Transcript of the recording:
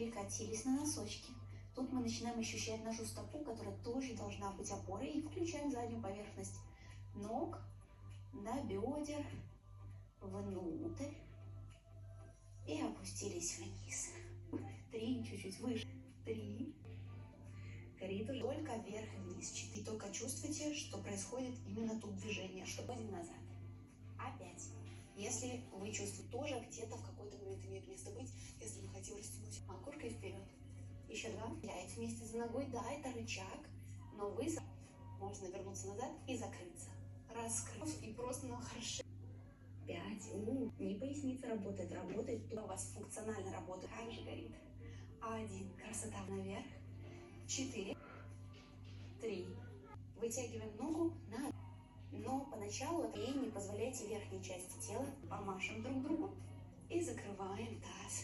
перекатились на носочки. Тут мы начинаем ощущать нашу стопу, которая тоже должна быть опорой, и включаем заднюю поверхность ног до бедер, внутрь, и опустились вниз. 3, чуть-чуть выше. 3. Горит уже только вверх и вниз. 4. И только чувствуйте, что происходит именно тут движение, что ходим назад. Опять. Если вы чувствуете, тоже где-то в какой-то момент имеет место быть, если вы хотите растянуть макушкой вперед. Еще 2. Пять вместе за ногой. Да, это рычаг, но вы можно вернуться назад и закрыться. Раскрыв и просто хорошо. 5. Не поясница работает, работает. У вас функционально работает. Как же горит. 1. Красота наверх. 4. 3. Вытягиваем ногу на. Но поначалу и не позволяйте верхней части тела. Помашем друг другу и закрываем таз.